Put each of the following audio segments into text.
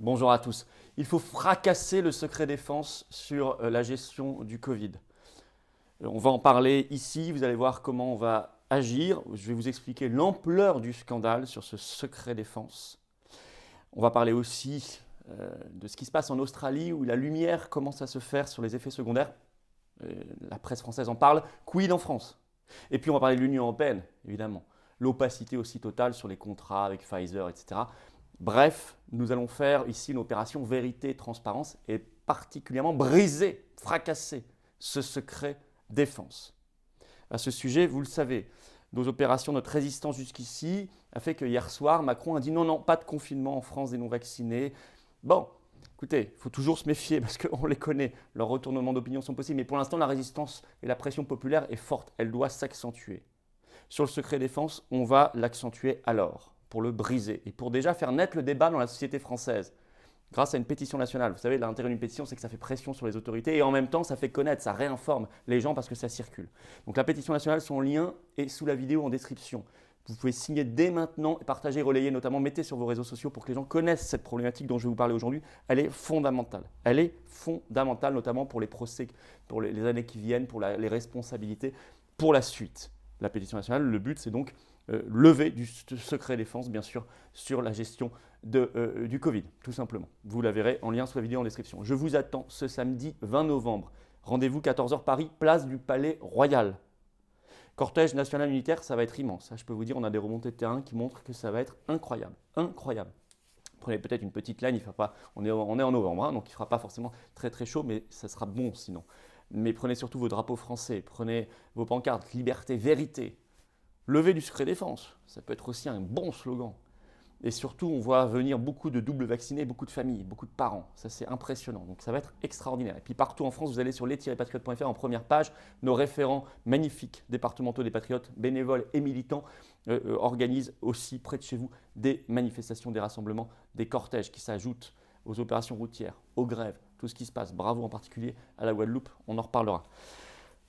Bonjour à tous. Il faut fracasser le secret défense sur la gestion du Covid. On va en parler ici, vous allez voir comment on va agir. Je vais vous expliquer l'ampleur du scandale sur ce secret défense. On va parler aussi de ce qui se passe en Australie où la lumière commence à se faire sur les effets secondaires. La presse française en parle. Quid en France? Et puis on va parler de l'Union européenne, évidemment. L'opacité aussi totale sur les contrats avec Pfizer, etc. Bref, nous allons faire ici une opération vérité et transparence et particulièrement briser, fracasser ce secret défense. À ce sujet, vous le savez, nos opérations, notre résistance jusqu'ici a fait que hier soir, Macron a dit non, pas de confinement en France des non-vaccinés. Bon, écoutez, il faut toujours se méfier parce qu'on les connaît, leurs retournements d'opinion sont possibles, mais pour l'instant, la résistance et la pression populaire est forte, elle doit s'accentuer. Sur le secret défense, on va l'accentuer alors, pour le briser et pour déjà faire naître le débat dans la société française. Grâce à une pétition nationale. Vous savez, l'intérêt d'une pétition, c'est que ça fait pression sur les autorités et en même temps, ça fait connaître, ça réinforme les gens parce que ça circule. Donc la pétition nationale, son lien est sous la vidéo en description. Vous pouvez signer dès maintenant et partager, relayer, notamment mettez sur vos réseaux sociaux pour que les gens connaissent cette problématique dont je vais vous parler aujourd'hui. Elle est fondamentale. Elle est fondamentale, notamment pour les procès, pour les années qui viennent, pour les responsabilités, pour la suite. La pétition nationale, le but, c'est donc lever du secret défense, bien sûr, sur la gestion du Covid, tout simplement. Vous la verrez en lien sous la vidéo en description. Je vous attends ce samedi 20 novembre. Rendez-vous 14h Paris, place du Palais Royal. Cortège national unitaire, ça va être immense. Ça, je peux vous dire, on a des remontées de terrain qui montrent que ça va être incroyable. Incroyable. Prenez peut-être une petite laine, il fera pas, on est en novembre, hein, donc il ne fera pas forcément très très chaud, mais ça sera bon sinon. Mais prenez surtout vos drapeaux français, prenez vos pancartes, liberté, vérité. Lever du secret défense, ça peut être aussi un bon slogan. Et surtout, on voit venir beaucoup de doubles vaccinés, beaucoup de familles, beaucoup de parents. Ça, c'est impressionnant. Donc, ça va être extraordinaire. Et puis, partout en France, vous allez sur les-patriotes.fr en première page. Nos référents magnifiques départementaux des patriotes, bénévoles et militants, organisent aussi près de chez vous des manifestations, des rassemblements, des cortèges qui s'ajoutent aux opérations routières, aux grèves, tout ce qui se passe. Bravo en particulier à la Guadeloupe, on en reparlera.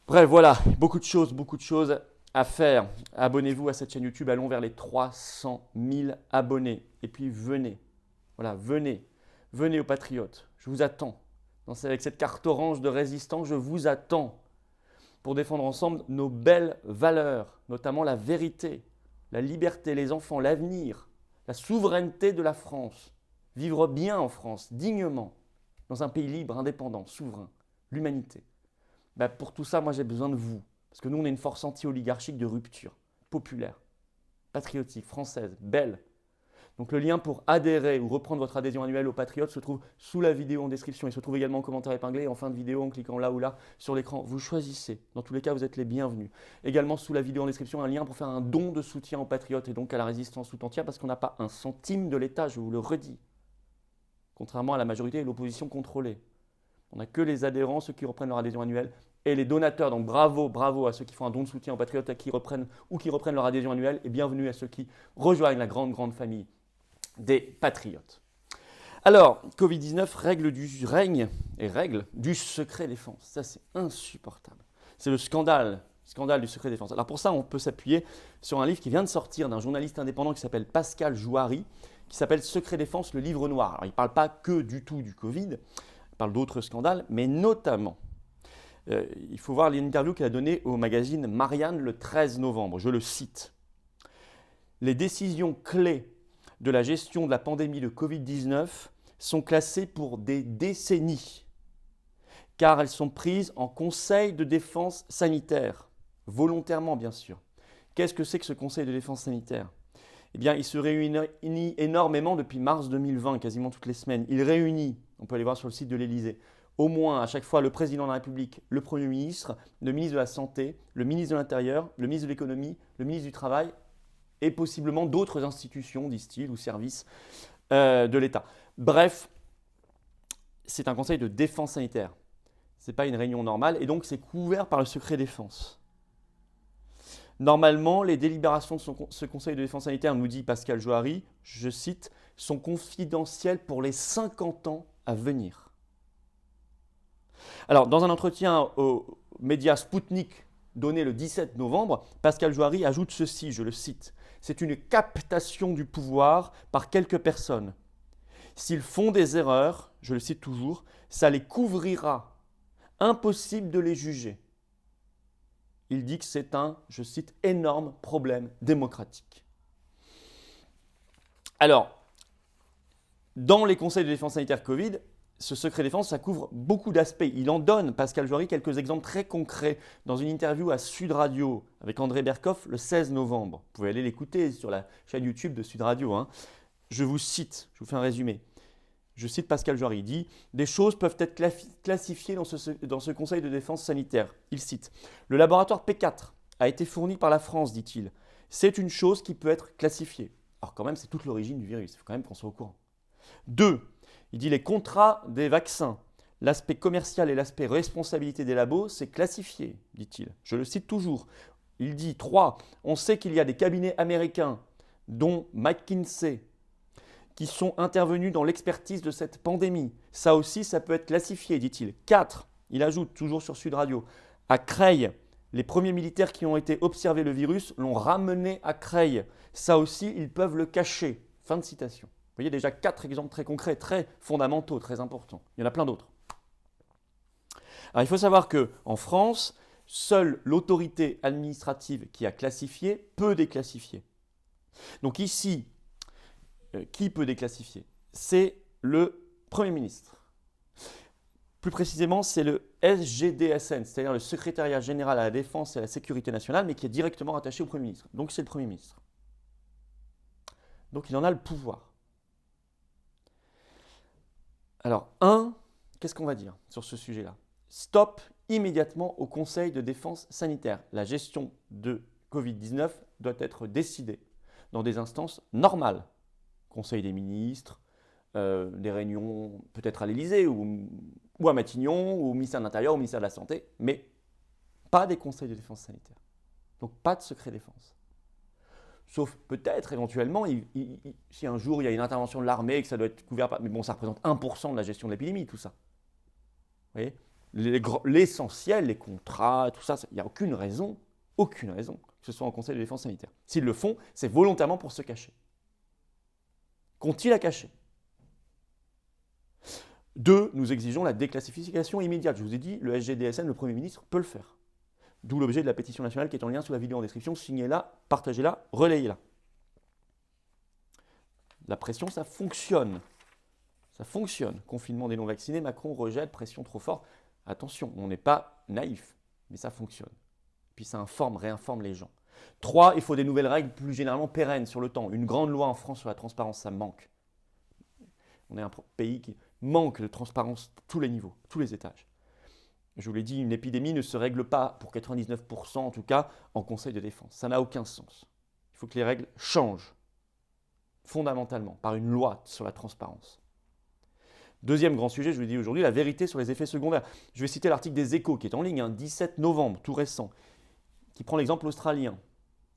Bref, voilà, beaucoup de choses à faire. Abonnez-vous à cette chaîne YouTube, allons vers les 300 000 abonnés. Et puis venez, voilà, venez aux Patriotes. Je vous attends. Avec cette carte orange de résistants, je vous attends pour défendre ensemble nos belles valeurs, notamment la vérité, la liberté, les enfants, l'avenir, la souveraineté de la France. Vivre bien en France, dignement, dans un pays libre, indépendant, souverain, l'humanité. Pour tout ça, moi j'ai besoin de vous. Parce que nous, on est une force anti-oligarchique de rupture, populaire, patriotique, française, belle. Donc le lien pour adhérer ou reprendre votre adhésion annuelle aux Patriotes se trouve sous la vidéo en description. Il se trouve également en commentaire épinglé et en fin de vidéo en cliquant là ou là sur l'écran. Vous choisissez. Dans tous les cas, vous êtes les bienvenus. Également sous la vidéo en description, un lien pour faire un don de soutien aux Patriotes et donc à la résistance tout entière parce qu'on n'a pas un centime de l'État, je vous le redis. Contrairement à la majorité et l'opposition contrôlée. On n'a que les adhérents, ceux qui reprennent leur adhésion annuelle et les donateurs. Donc bravo à ceux qui font un don de soutien aux Patriotes qui reprennent leur adhésion annuelle et bienvenue à ceux qui rejoignent la grande famille des Patriotes. Alors, Covid-19, règle du secret défense. Ça, c'est insupportable. C'est le scandale du secret défense. Alors pour ça, on peut s'appuyer sur un livre qui vient de sortir d'un journaliste indépendant qui s'appelle Pascal Jouary, qui s'appelle Secret défense, le livre noir. Alors il ne parle pas que du tout du Covid, il parle d'autres scandales, mais notamment, il faut voir l'interview qu'il a donnée au magazine Marianne le 13 novembre. Je le cite. Les décisions clés de la gestion de la pandémie de Covid-19 sont classées pour des décennies, car elles sont prises en conseil de défense sanitaire, volontairement bien sûr. Qu'est-ce que c'est que ce conseil de défense sanitaire ? Eh bien, il se réunit énormément depuis mars 2020, quasiment toutes les semaines. Il réunit, on peut aller voir sur le site de l'Élysée, au moins à chaque fois le président de la République, le Premier ministre, le ministre de la Santé, le ministre de l'Intérieur, le ministre de l'Économie, le ministre du Travail et possiblement d'autres institutions, disent-ils, ou services de l'État. Bref, c'est un conseil de défense sanitaire. Ce n'est pas une réunion normale et donc c'est couvert par le secret défense. Normalement, les délibérations de ce conseil de défense sanitaire, nous dit Pascal Jouary, je cite, sont confidentielles pour les 50 ans à venir. Alors, dans un entretien au média Spoutnik donné le 17 novembre, Pascal Jouary ajoute ceci, je le cite, « C'est une captation du pouvoir par quelques personnes. S'ils font des erreurs, je le cite toujours, ça les couvrira. Impossible de les juger. Il dit que c'est un, je cite, énorme problème démocratique. Alors, dans les conseils de défense sanitaire Covid, ce secret défense, ça couvre beaucoup d'aspects. Il en donne, Pascal Jory, quelques exemples très concrets dans une interview à Sud Radio avec André Berkoff le 16 novembre. Vous pouvez aller l'écouter sur la chaîne YouTube de Sud Radio. Hein. Je vous cite, je vous fais un résumé. Je cite Pascal Jory, il dit « Des choses peuvent être classifiées dans ce conseil de défense sanitaire. » Il cite « Le laboratoire P4 a été fourni par la France, dit-il. C'est une chose qui peut être classifiée. » Alors quand même, c'est toute l'origine du virus. Il faut quand même qu'on soit au courant. 2. Il dit les contrats des vaccins, l'aspect commercial et l'aspect responsabilité des labos, c'est classifié, dit-il. Je le cite toujours. Il dit 3. On sait qu'il y a des cabinets américains, dont McKinsey, qui sont intervenus dans l'expertise de cette pandémie. Ça aussi, ça peut être classifié, dit-il. 4. Il ajoute, toujours sur Sud Radio, à Creil, les premiers militaires qui ont été observés le virus l'ont ramené à Creil. Ça aussi, ils peuvent le cacher. Fin de citation. Vous voyez déjà 4 exemples très concrets, très fondamentaux, très importants. Il y en a plein d'autres. Alors il faut savoir qu'en France, seule l'autorité administrative qui a classifié peut déclassifier. Donc ici, qui peut déclassifier? C'est le Premier ministre. Plus précisément, c'est le SGDSN, c'est-à-dire le Secrétariat général à la Défense et à la Sécurité nationale, mais qui est directement rattaché au Premier ministre. Donc c'est le Premier ministre. Donc il en a le pouvoir. Alors, qu'est-ce qu'on va dire sur ce sujet-là? Stop immédiatement au Conseil de défense sanitaire. La gestion de Covid-19 doit être décidée dans des instances normales. Conseil des ministres, des réunions peut-être à l'Élysée ou à Matignon, ou au ministère de l'Intérieur, ou au ministère de la Santé, mais pas des conseils de défense sanitaire. Donc pas de secret défense. Sauf peut-être, éventuellement, si un jour il y a une intervention de l'armée et que ça doit être couvert par... Mais bon, ça représente 1% de la gestion de l'épidémie, tout ça. Vous voyez, l'essentiel, les contrats, tout ça, il n'y a aucune raison que ce soit en conseil de défense sanitaire. S'ils le font, c'est volontairement pour se cacher. Qu'ont-ils à cacher? 2, nous exigeons la déclassification immédiate. Je vous ai dit, le SGDSN, le Premier ministre, peut le faire. D'où l'objet de la pétition nationale qui est en lien sous la vidéo en description. Signez-la, partagez-la, relayez-la. La pression, ça fonctionne. Ça fonctionne. Confinement des non-vaccinés, Macron rejette, pression trop forte. Attention, on n'est pas naïf, mais ça fonctionne. Puis ça réinforme les gens. 3, il faut des nouvelles règles plus généralement pérennes sur le temps. Une grande loi en France sur la transparence, ça manque. On est un pays qui manque de transparence à tous les niveaux, tous les étages. Je vous l'ai dit, une épidémie ne se règle pas, pour 99% en tout cas, en conseil de défense. Ça n'a aucun sens. Il faut que les règles changent, fondamentalement, par une loi sur la transparence. Deuxième grand sujet, je vous l'ai dit aujourd'hui, la vérité sur les effets secondaires. Je vais citer l'article des Échos qui est en ligne, 17 novembre, tout récent, qui prend l'exemple australien,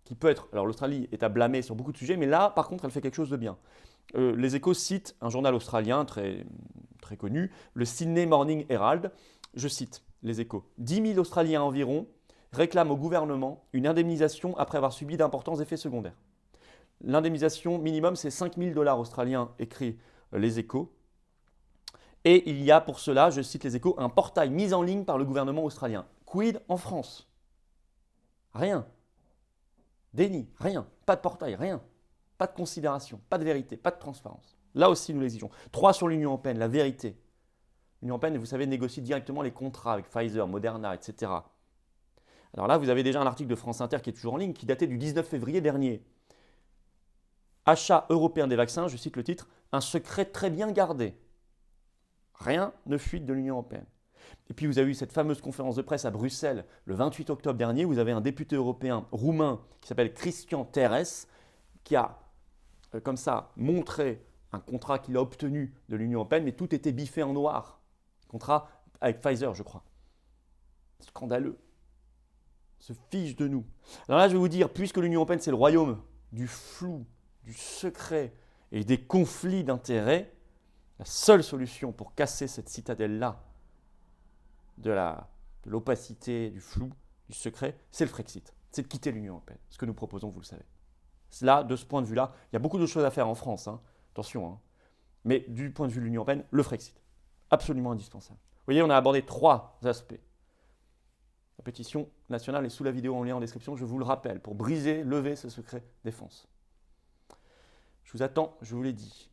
qui peut être... Alors l'Australie est à blâmer sur beaucoup de sujets, mais là, par contre, elle fait quelque chose de bien. Les Échos citent un journal australien très, très connu, le Sydney Morning Herald. Je cite les Échos. 10 000 Australiens environ réclament au gouvernement une indemnisation après avoir subi d'importants effets secondaires. L'indemnisation minimum, c'est 5 000 $ australiens, écrit les Échos. Et il y a pour cela, je cite les Échos, un portail mis en ligne par le gouvernement australien. Quid en France? Rien. Déni, rien. Pas de portail, rien. Pas de considération, pas de vérité, pas de transparence. Là aussi, nous l'exigeons. 3, sur l'Union européenne, la vérité. L'Union européenne, vous savez, négocie directement les contrats avec Pfizer, Moderna, etc. Alors là, vous avez déjà un article de France Inter qui est toujours en ligne, qui datait du 19 février dernier. Achat européen des vaccins, je cite le titre, un secret très bien gardé. Rien ne fuite de l'Union européenne. Et puis vous avez eu cette fameuse conférence de presse à Bruxelles le 28 octobre dernier. Vous avez un député européen roumain qui s'appelle Cristian Terres qui a comme ça montré un contrat qu'il a obtenu de l'Union européenne, mais tout était biffé en noir. Contrat avec Pfizer, je crois. Scandaleux. Se fiche de nous. Alors là, je vais vous dire, puisque l'Union européenne, c'est le royaume du flou, du secret et des conflits d'intérêts, la seule solution pour casser cette citadelle-là de l'opacité, du flou, du secret, c'est le Frexit. C'est de quitter l'Union européenne. Ce que nous proposons, vous le savez. Là, de ce point de vue-là, il y a beaucoup de choses à faire en France. Hein. Attention. Hein. Mais du point de vue de l'Union européenne, le Frexit, absolument indispensable. Vous voyez, on a abordé 3 aspects. La pétition nationale est sous la vidéo en lien en description, je vous le rappelle, pour briser, lever ce secret défense. Je vous attends, je vous l'ai dit.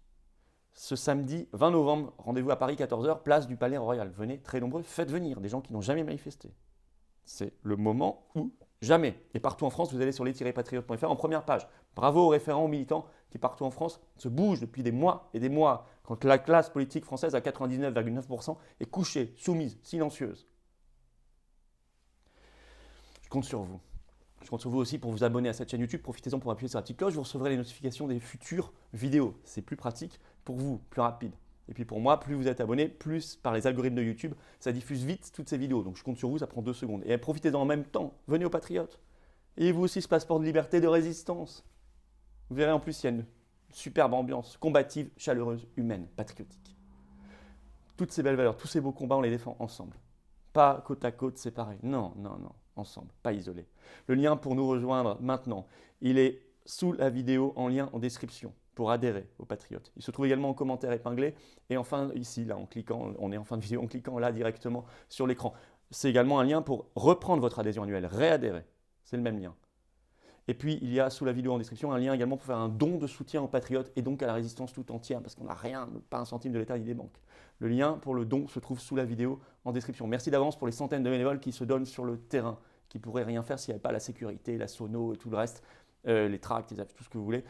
Ce samedi 20 novembre, rendez-vous à Paris, 14h, place du Palais Royal. Venez très nombreux, faites venir des gens qui n'ont jamais manifesté. C'est le moment où jamais. Et partout en France, vous allez sur les-patriotes.fr en première page. Bravo aux référents, aux militants qui partout en France se bougent depuis des mois et des mois, quand la classe politique française à 99,9% est couchée, soumise, silencieuse. Je compte sur vous. Je compte sur vous aussi pour vous abonner à cette chaîne YouTube. Profitez-en pour appuyer sur la petite cloche. Vous recevrez les notifications des futures vidéos. C'est plus pratique pour vous, plus rapide. Et puis pour moi, plus vous êtes abonné, plus par les algorithmes de YouTube, ça diffuse vite toutes ces vidéos. Donc je compte sur vous, ça prend 2 secondes. Et profitez-en en même temps. Venez aux Patriotes. Ayez vous aussi ce passeport de liberté, de résistance. Vous verrez en plus, il y a une superbe ambiance combative, chaleureuse, humaine, patriotique. Toutes ces belles valeurs, tous ces beaux combats, on les défend ensemble. Pas côte à côte, séparés. Non, non, non. Ensemble, pas isolés. Le lien pour nous rejoindre maintenant, il est sous la vidéo en lien en description pour adhérer aux Patriotes. Il se trouve également en commentaire épinglé et enfin ici, là, en cliquant, on est en fin de vidéo, en cliquant là directement sur l'écran. C'est également un lien pour reprendre votre adhésion annuelle, réadhérer. C'est le même lien. Et puis, il y a sous la vidéo en description un lien également pour faire un don de soutien aux Patriotes et donc à la résistance tout entière, parce qu'on n'a rien, pas un centime de l'État ni des banques. Le lien pour le don se trouve sous la vidéo en description. Merci d'avance pour les centaines de bénévoles qui se donnent sur le terrain, qui ne pourraient rien faire s'il n'y avait pas la sécurité, la sono et tout le reste, les tracts, les affiches, tout ce que vous voulez.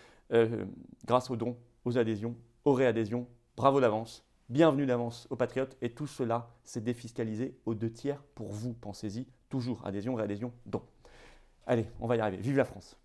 Grâce aux dons, aux adhésions, aux réadhésions, bravo d'avance. Bienvenue d'avance aux Patriotes et tout cela, c'est défiscalisé aux 2 tiers pour vous. Pensez-y, toujours adhésion, réadhésion, don. Allez, on va y arriver. Vive la France!